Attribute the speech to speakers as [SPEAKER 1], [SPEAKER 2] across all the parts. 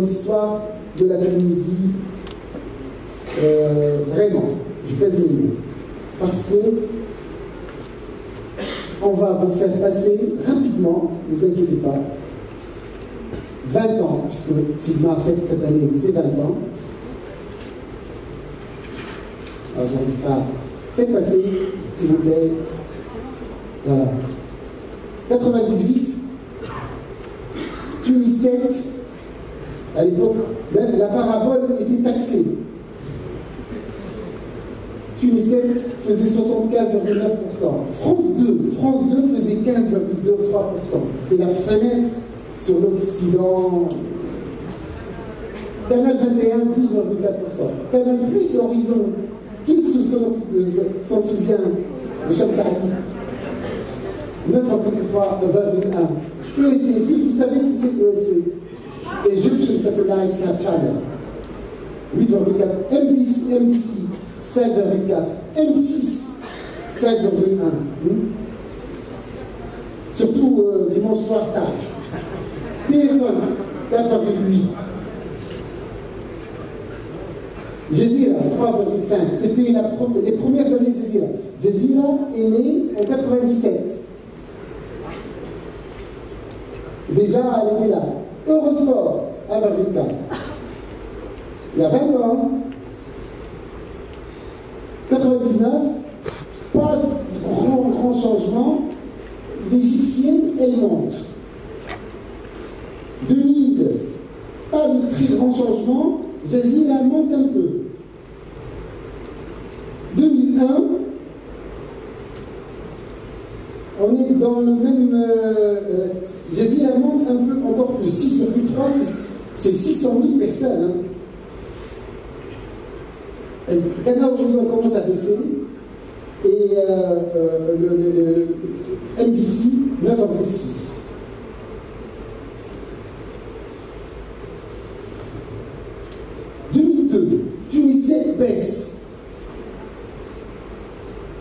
[SPEAKER 1] l'histoire de la Tunisie, vraiment, je pèse mes mots, parce que on va vous faire passer rapidement, ne vous inquiétez pas, 20 ans, puisque Sigma a fait cette année, c'est 20 ans. Alors j'arrive pas. Faites passer, s'il vous plaît. Voilà. 98, Tunis 7, à l'époque, la parabole était taxée. Tunis 7 faisait 75,9%. France 2 faisait 15,3%. C'était la fenêtre sur l'Occident. Canal 21, 12,4%. Canal Plus Horizon. Qui s'en souvient de Chamsaki? 9,1. ESC, est-ce que vous savez ce que c'est ESC? Egyptian Satellite Channel. 8,4. MBC, 7,4. M6, 7,1. Surtout dimanche soir tard. TF1, 4,8. Jazeera, 3,5. C'était les premières années de Jazeera. Jazeera est né en 97. Déjà, elle était là. Eurosport, 1,4. Il y a 20 ans, 99, pas de grand changement. L'Égyptienne, elle monte. 2000, pas de très grand changement. Jazeera monte un peu. 2001, on est dans le même. Jazeera monte un peu encore plus. 6,3, c'est 600 000 personnes. Hein. Canal Horizon commence à baisser. Et le MBC, 9,6. 2002, Tunis 7 baisse.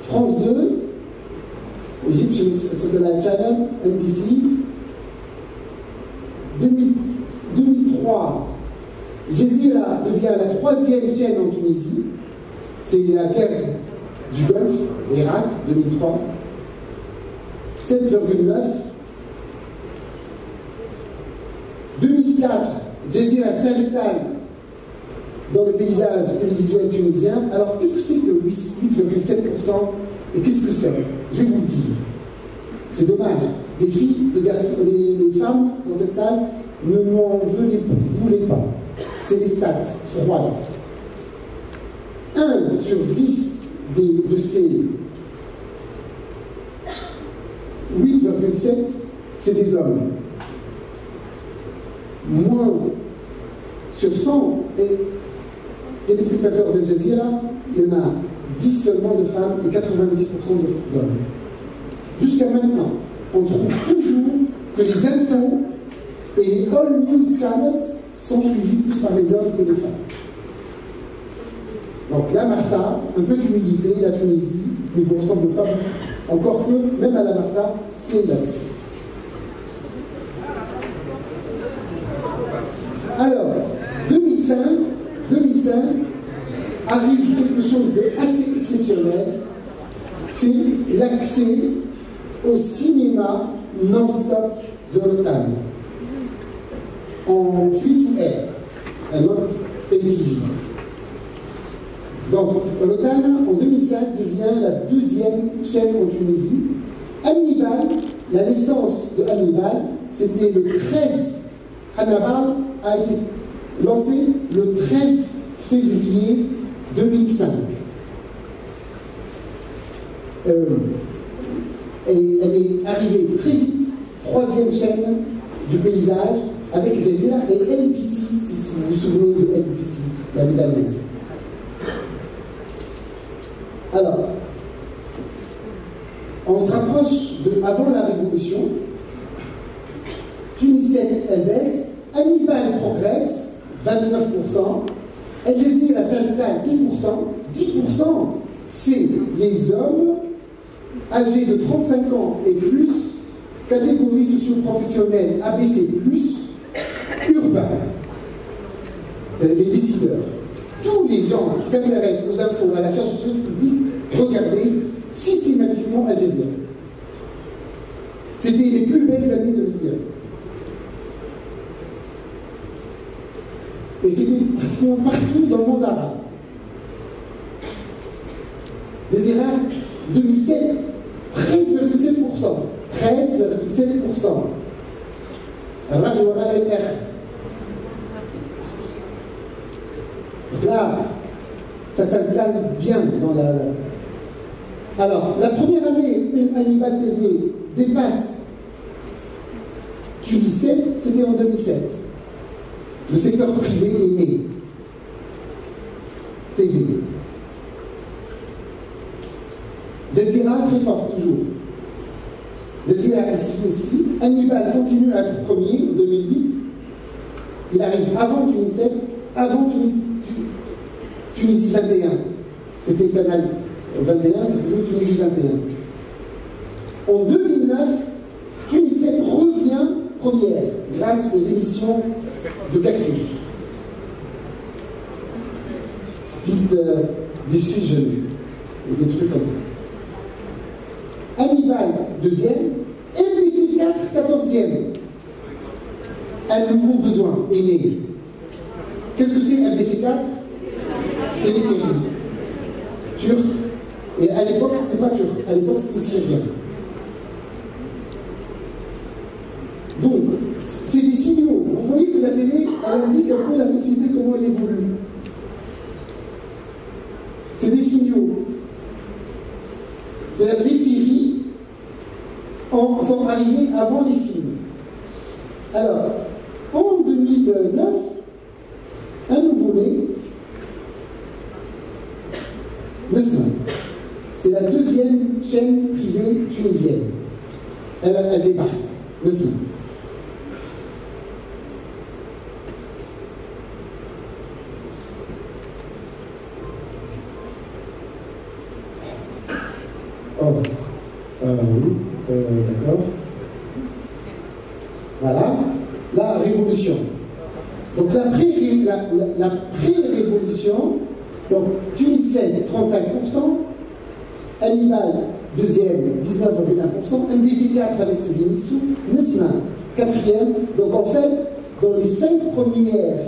[SPEAKER 1] France 2, Egyptian Satellite Channel, MBC. 2003, Jazeera devient la 3e chaîne en Tunisie. C'est la guerre du Golfe, Irak, 2003. 7,9. 2004, Jazeera s'installe dans le paysage télévisuel tunisien. Alors, qu'est-ce que c'est que 8,7% et qu'est-ce que c'est? Je vais vous le dire. C'est dommage. Les filles, les garçons, les femmes dans cette salle ne m'en voulez pas. C'est les stats froides. 1 sur 10 de ces 8,7, c'est des hommes. Moins sur 100 téléspectateurs de Jazeera, il y en a 10 seulement de femmes et 90% d'hommes. Jusqu'à maintenant, on trouve toujours que les infos et les all news channels sont suivis plus par les hommes que les femmes. Donc la Marsa, un peu d'humilité, la Tunisie ne vous ressemble pas beaucoup. Encore que, même à la Marsa, c'est la science. Alors, 2005 arrive quelque chose d'assez exceptionnel, c'est l'accès au cinéma non-stop de l'OTAN en free-to-air, un autre pays. Donc, l'OTAN, en 2005, devient la 2e chaîne en Tunisie. Hannibal, la naissance de Hannibal, c'était le 13. Hannibal a été lancé le 13 février 2005. Et elle est arrivée très vite, 3e chaîne du paysage, avec Jazeera et LBC, si vous vous souvenez de LBC, la libanaise. Alors, on se rapproche de avant la Révolution. Tunis 7, elle baisse. Hannibal progresse, 29%. Al Jazeera s'installe, 10%. 10%, c'est les hommes âgés de 35 ans et plus, catégorie socio-professionnelle ABC+, urbain. c'est les décideurs. Tous les gens qui s'intéressent aux infos, à la science publique, regardaient systématiquement Al Jazeera. C'était les plus belles années de l'Islam. Et c'était pratiquement partout dans le monde arabe. Jazeera, 2007, 13,7%. 13,7%. Là, ça s'installe bien dans la... Alors, la première année où Hannibal TV dépasse Tunis 7, c'était en 2007. Le secteur privé est né. TV. Jazeera, très fort, toujours. Jazeera ici aussi. Hannibal continue à être premier, en 2008. Il arrive avant Tunis 7, avant Tunisie 21. C'était Canal 21, c'est devenu Tunisie 21. En 2009, Tunis 7 revient première grâce aux émissions de Cactus. Split Decision, ou des trucs comme ça. Hannibal, deuxième. MBC 4, 14e. Un nouveau besoin est né. Qu'est-ce que c'est MBC 4? C'est des séries turques. Et à l'époque, c'était pas turc. À l'époque, c'était syrien. Donc, c'est des signaux. Vous voyez que la télé, elle indique un peu la société, comment elle évolue. C'est des signaux. C'est-à-dire les séries sont arrivées avant les films. Alors, en 2009, un nouveau-né, Nesma, c'est la deuxième chaîne privée tunisienne. Elle débarque. Nesma. Oui, d'accord. Voilà, la révolution. Donc la pré-révolution, donc Tunis 7, 35%, Hannibal, deuxième, 19,1%, MBC 4 avec ses émissions, Nesma, quatrième. Donc en fait, dans les 5 premières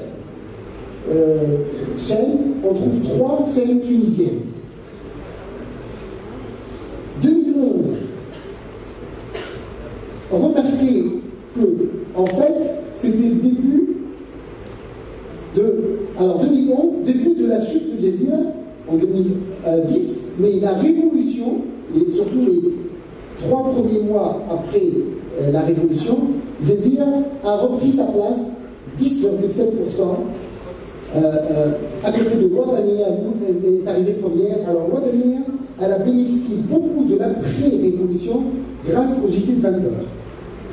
[SPEAKER 1] chaînes, on trouve 3 chaînes tunisiennes. 2011, remarquez que, en fait, c'était le début de... Alors, 2011, début de la chute de Jazeera, en 2010, mais la révolution, et surtout les 3 premiers mois après la révolution, Jazeera a repris sa place, 10,7%, à côté de Ouadania, est arrivée première. Alors, Ouadania, elle a bénéficié beaucoup de la pré-révolution grâce au JT de 20 heures,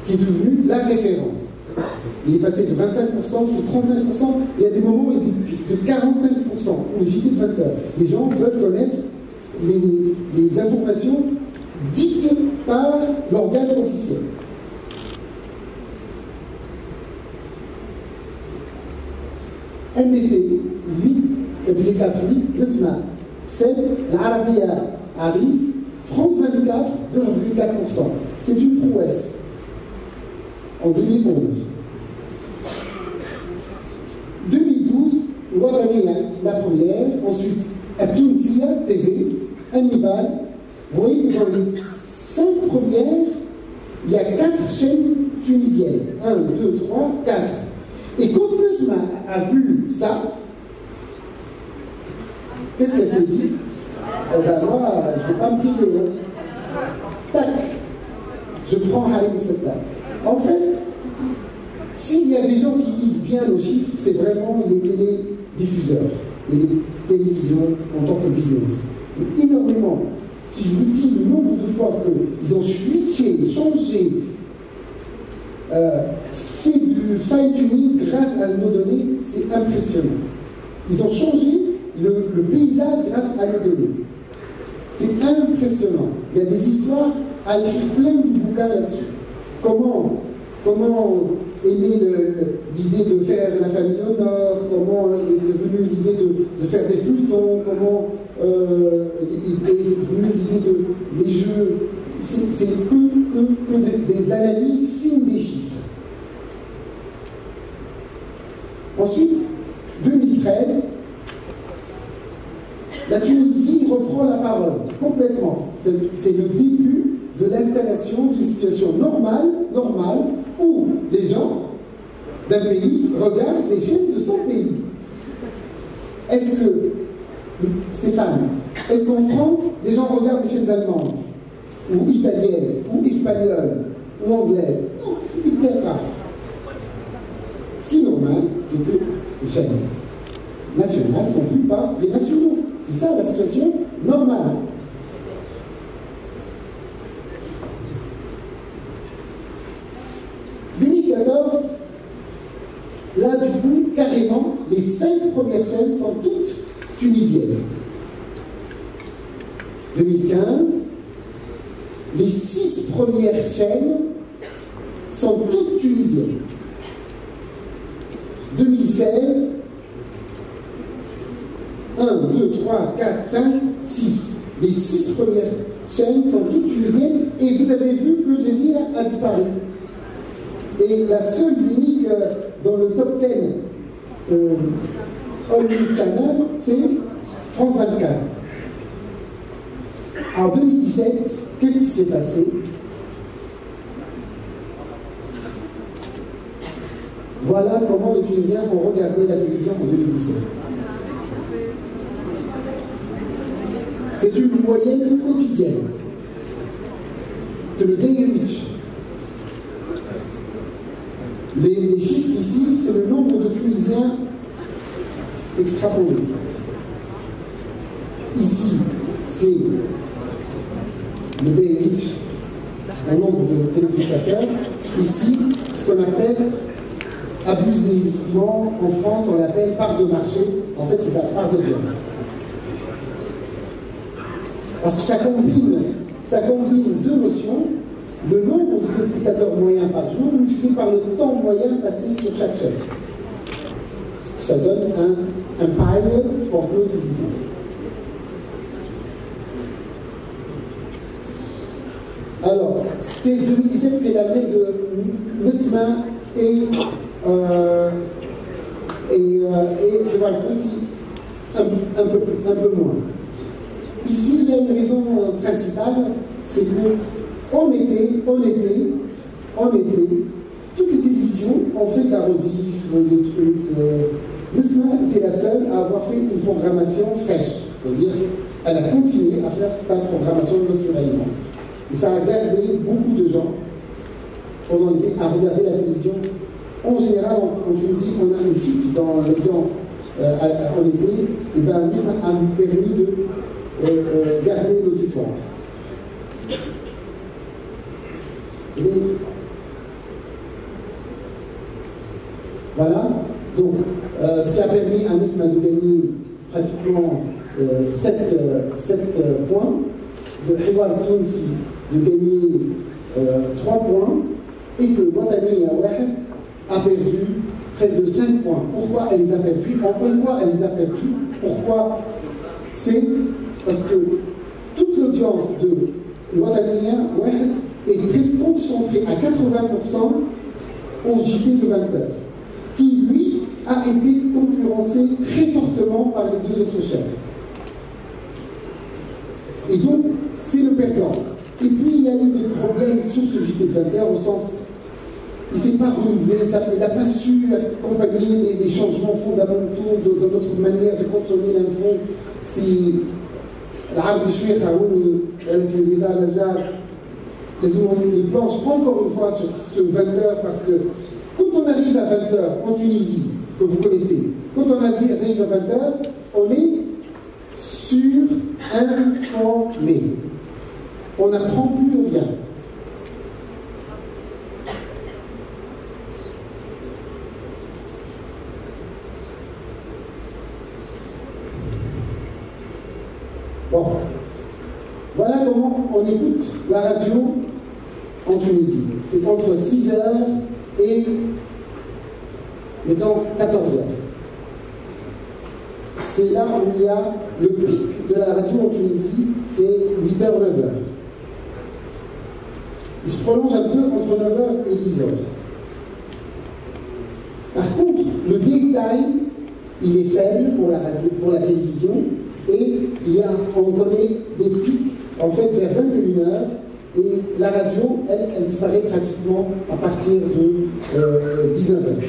[SPEAKER 1] qui est devenu la référence. Il est passé de 25% sur 35%. Il y a des moments où il est de 45% pour le JT de 20 heures. Les gens veulent connaître les informations dites par l'organe officiel. MBC 8, MBC 4 8, Nesma 7, l'Arabia arrive, France 24, 2,4%. C'est une prouesse. En 2011. 2012, Ouadania, la première, ensuite à Tunisia TV, Hannibal. Vous voyez que dans les 5 premières, il y a 4 chaînes tunisiennes. 1, 2, 3, 4. Et quand Nesma a vu ça, qu'est-ce qu'elle s'est dit? Eh ben moi, je ne vais pas me priver. Hein. Tac, je prends Harim Setta. En fait, s'il y a des gens qui lisent bien nos chiffres, c'est vraiment les télédiffuseurs et les télévisions en tant que business. Mais énormément. Si je vous dis le nombre de fois qu'ils ont switché, changé, fait du fine-tuning grâce à nos données, c'est impressionnant. Ils ont changé le paysage grâce à nos données. C'est impressionnant. Il y a des histoires à écrire plein de bouquins là-dessus. Comment est née l'idée de faire la famille au nord, comment est devenue l'idée de faire des feuilletons, comment est devenue l'idée des jeux. C'est que des analyses fines des chiffres. Ensuite, 2013, la Tunisie reprend la parole complètement. C'est le début de l'installation d'une situation normale, où les gens d'un pays regardent les chaînes de son pays. Est-ce que, Stéphane, est-ce qu'en France, les gens regardent les chaînes allemandes, ou italiennes, ou espagnoles, ou anglaises? Non, c'est hyper rare. Ce qui est normal, c'est que les chaînes nationales sont vues par les nationaux. C'est ça la situation normale. En 2014, là du coup, carrément, les 5 premières chaînes sont toutes tunisiennes. 2015, les 6 premières chaînes sont toutes tunisiennes. 2016, 1, 2, 3, 4, 5, 6. Les 6 premières chaînes sont toutes tunisiennes et vous avez vu que Jazeera a disparu. Et la seule, l'unique dans le top 10 All News Channel, c'est France 24. En 2017, qu'est-ce qui s'est passé? Voilà comment les Tunisiens ont regardé la télévision en 2017. C'est une moyenne quotidienne. C'est le Daily Reach. Les chiffres ici, c'est le nombre de Tunisiens extrapolés. Ici, c'est le Daily Reach, un nombre de téléspectateurs. Ici, ce qu'on appelle abusivement, en France, on l'appelle part de marché. En fait, c'est la part d'audience. Parce que ça combine deux notions, le nombre de téléspectateurs moyens par jour multiplié par le temps moyen passé sur chaque chaîne. Ça donne un pile qu'on peut utiliser. Alors, 2017, c'est l'année de Nesma et voilà, aussi un peu moins. Ici, il y a une raison principale, c'est que en été, toutes les télévisions ont fait de la rediff, des trucs. Nesma était la seule à avoir fait une programmation fraîche. C'est-à-dire, elle a continué à faire sa programmation naturellement. Et ça a gardé beaucoup de gens pendant l'été à regarder la télévision. En général, en Tunisie, on a une chute dans l'audience en été, et bien Nesma a permis de garder l'auditoire. Voilà, donc ce qui a permis à Nesma de gagner pratiquement 7 points, de Hiwar Tounsi de gagner 3 points, et que Watani Wahed a perdu presque 5 points. Pourquoi elle les a perdus? En quoi elle les a perdus? Pourquoi? C'est parce que toute l'audience de Watani Wahed est presque concentrée à 80% au JT de 20h, qui lui a été concurrencé très fortement par les 2 autres chaînes. Et donc, c'est le perdant. Et puis, il y a eu des problèmes sur ce JT de 20h, au sens, il ne s'est pas renouvelé, il n'a pas su accompagner les changements fondamentaux de notre manière de consommer l'info. C'est l'arabe de Chouïr Harouni, les planches encore une fois sur ce 20h, parce que quand on arrive à 20h en Tunisie, que vous connaissez, quand on arrive à 20h, on est surinformé. On n'apprend plus rien. Bon, voilà comment on écoute la radio en Tunisie. C'est entre 6h et Maintenant, 14 heures. C'est là où il y a le pic de la radio en Tunisie, c'est 8h, 9h. Il se prolonge un peu entre 9h et 10h. Par contre, le détail, il est faible pour la radio, pour la télévision, et on connaît des pics en fait vers 21h, et la radio, elle disparaît pratiquement à partir de 19h.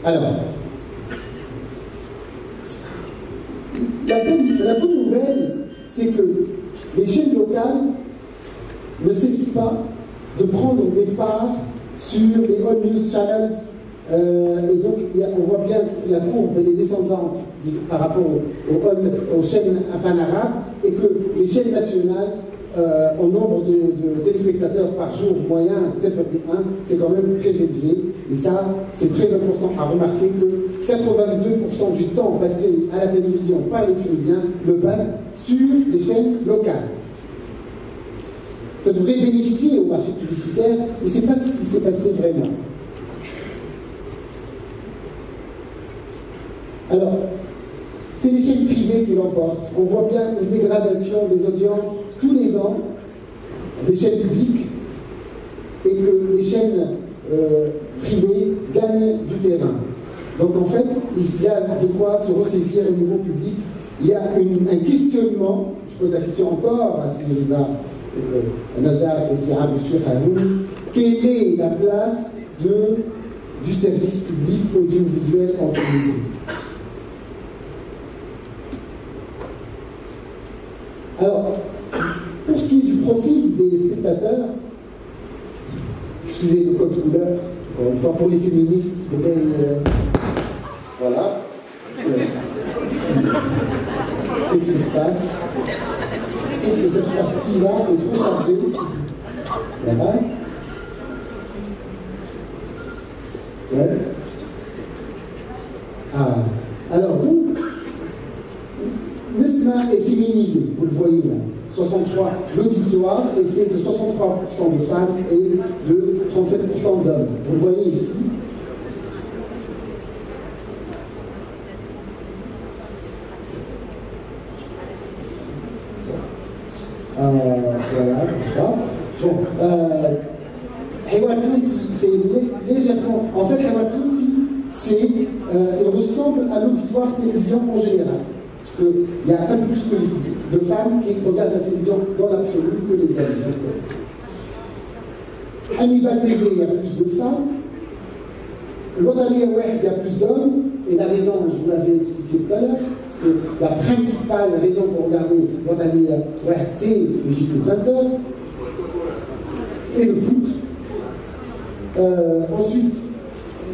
[SPEAKER 1] Alors, la bonne nouvelle, c'est que les chaînes locales ne cessent pas de prendre des parts sur les All News Channels, et donc on voit bien la courbe elle est descendante par rapport aux chaînes panarabes, et que les chaînes nationales, au nombre de téléspectateurs par jour moyen, 7,1, c'est quand même très élevé. Et ça, c'est très important à remarquer que 82% du temps passé à la télévision par les Tunisiens le passent sur des chaînes locales. Ça devrait bénéficier au marché publicitaire, mais ce n'est pas ce qui s'est passé vraiment. Alors, c'est les chaînes privées qui l'emportent. On voit bien une dégradation des audiences tous les ans, des chaînes publiques, et que les chaînes privées gagnent du terrain. Donc en fait, il y a de quoi se ressaisir au niveau public. Il y a un questionnement, je pose la question encore à Sylvain Najar et Sirab Haroun, quelle est la place du service public audiovisuel en Tunisie? Alors, pour ce qui est du profil des spectateurs, excusez le code couleur, une fois pour les féministes, s'il vous plaît, voilà. Qu'est-ce qui se passe? Je trouve que cette partie-là est trop chargée. Voilà. Ouais. Ah. Alors, donc, Nesma est féminisé, vous le voyez là. 63, l'auditoire est fait de 63% de femmes et de 37% d'hommes. Vous le voyez ici. Voilà, comme ça. Bon, Hiwar Tounsi, c'est légèrement. En fait, Hiwar Tounsi, il ressemble à l'auditoire télévision en général. Parce qu'il y a un peu plus de femmes qui regardent la télévision dans l'absolu que les hommes. Hannibal TV, il y a plus de femmes. L'Odali Awed, il y a plus d'hommes. Et la raison, je vous l'avais expliqué tout à l'heure, que la principale raison pour regarder l'Odali Awed, c'est le JT de 20h et le foot. Ensuite,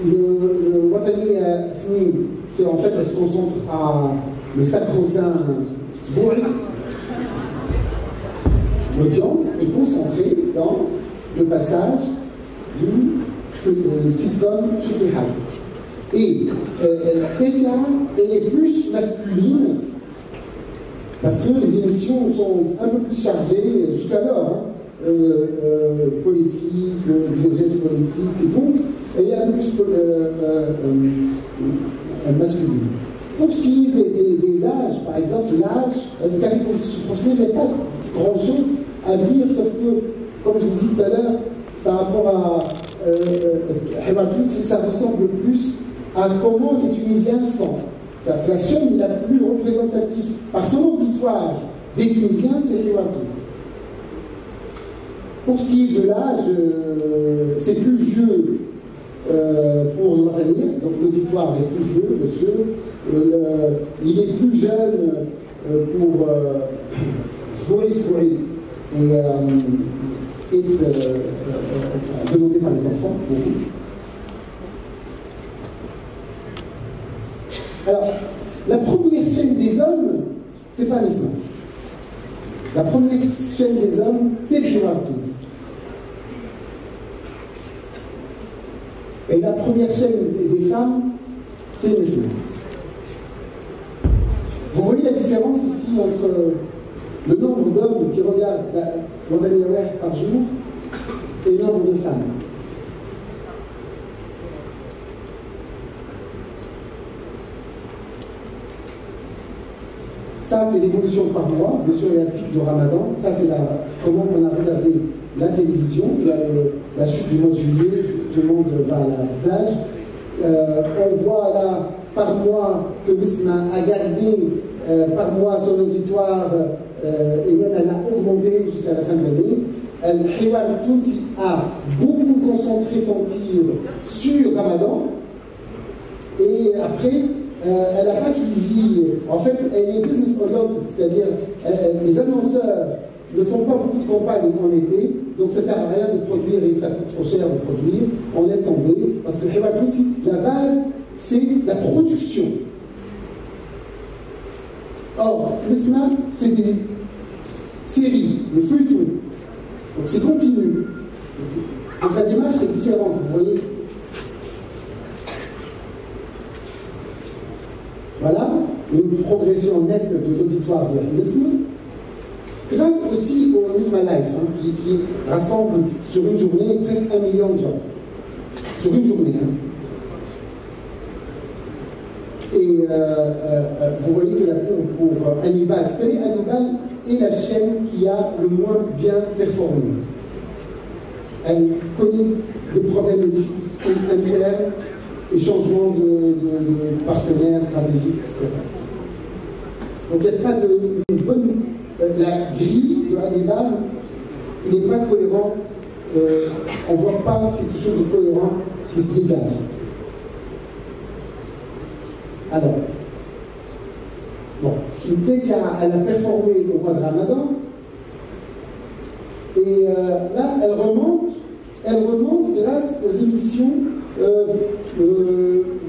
[SPEAKER 1] le Watani Fni, c'est en fait, elle se concentre à le sacro-saint Sbouri. L'audience est concentrée dans le passage du sitcom Choufihal. Et la TCA, elle est plus masculine parce que les émissions sont un peu plus chargées jusqu'alors, politique, exégèse politique, et donc elle est un peu plus masculine. Pour ce qui est des âges, par exemple, l'âge de catégorie professionnelle, il n'y a pas grand chose à dire, sauf que, comme je vous dis tout à l'heure, par rapport à Hiwar Tounsi, ça ressemble plus à comment les Tunisiens sont. La chaîne la plus représentative par son auditoire des Tunisiens, c'est Hiwar Tounsi. Pour ce qui est de l'âge, c'est plus vieux pour l'Ouattaniya, donc l'auditoire est plus vieux, monsieur. Il est plus jeune pour Sbouri et demandé par les enfants pour vous. Alors, la première chaîne des hommes, c'est pas l'islam. La première chaîne des hommes, c'est le Hiwar Tounsi. Et la première chaîne des femmes, c'est l'islam. Vous voyez la différence ici entre le nombre d'hommes qui regardent l'Andani Aware par jour et le nombre de femmes. Ça, c'est l'évolution par mois. Bien sûr, il y a le pic de Ramadan. Ça, c'est comment on a regardé la télévision. Il y a la chute du mois de juillet. Tout le monde va à la plage. On voit là, par mois, que Bisma a gardé par mois son auditoire et même elle a augmenté jusqu'à la fin de l'année. Al-Hiwar Tounsi a beaucoup concentré son tir sur Ramadan. Et après, elle n'a pas suivi. En fait, elle est business oriented, c'est-à-dire les annonceurs ne font pas beaucoup de campagnes en été, donc ça ne sert à rien de produire et ça coûte trop cher de produire. On laisse tomber parce que la base, c'est la production. Or, l'Isma, c'est des séries, des feuilletons. Donc c'est continu. Donc la démarche est différente, vous voyez. Voilà, une progression nette de l'auditoire de l'Isma. Grâce aussi au Isma Life, qui rassemble sur une journée presque 1 million de gens. Sur une journée. Et vous voyez que la courbe pour Hannibal, c'est-à-dire Hannibal est la chaîne qui a le moins bien performé. Elle connaît des problèmes et difficultés internes et changements de partenaires stratégiques, etc. Donc il n'y a pas de bonne... la grille de Hannibal n'est pas cohérente. On ne voit pas quelque chose de cohérent qui se dégage. Alors, bon, Tessia, elle a performé au mois de Ramadan, et là, elle remonte grâce aux émissions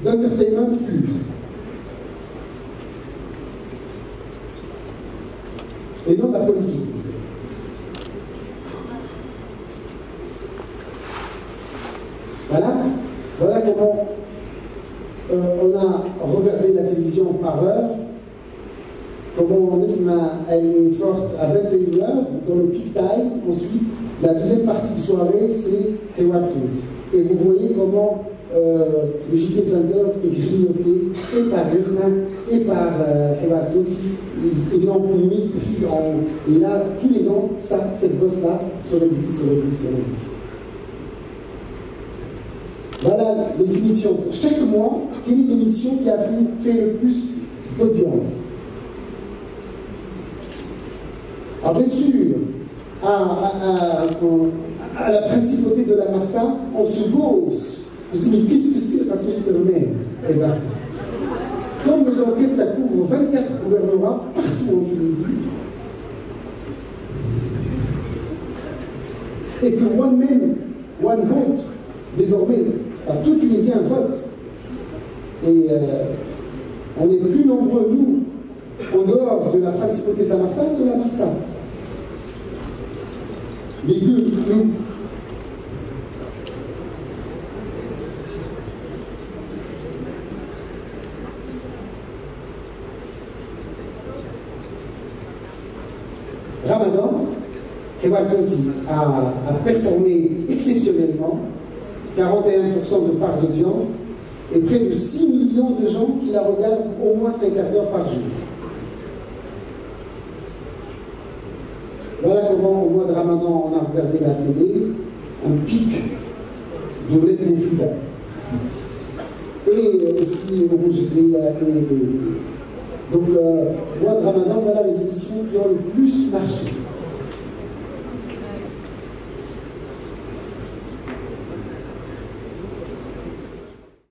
[SPEAKER 1] d'entertainment pur. Et non la politique. Voilà comment on a regardé la télévision par heure, comment elle est forte à 21h dans le peak time. Ensuite, la deuxième partie de soirée, c'est Hiwar Tounsi. Et vous voyez comment le JT de 20h est grignoté et par Griezmann et par Hiwar Tounsi. Ils l'ont mis prise en... Et là, tous les ans, cette bosse-là se réduit. Voilà les émissions. Pour chaque mois, quelle est l'émission qui a fait le plus d'audience? Alors bien sûr, à la principauté de la Marsa, on se gosse. On se dit, mais qu'est-ce que c'est quand on se permet? Eh bien, comme nos enquêtes, ça couvre 24 gouvernements partout en Tunisie, et que one man, one vote, désormais, tout Tunisien vote. Et on est plus nombreux, nous, en dehors de la principauté de la Marsa que de la Marsa. Les deux, nous. Ramadan, Hiwar Tounsi a performé exceptionnellement, 41% de part d'audience, et près de 6 millions de gens qui la regardent au moins un quart d'heure par jour. Voilà comment, au mois de Ramadan, on a regardé la télé, un pic de Ouled Moufida. Et aussi, donc, mois de Ramadan, voilà les émissions qui ont le plus marché.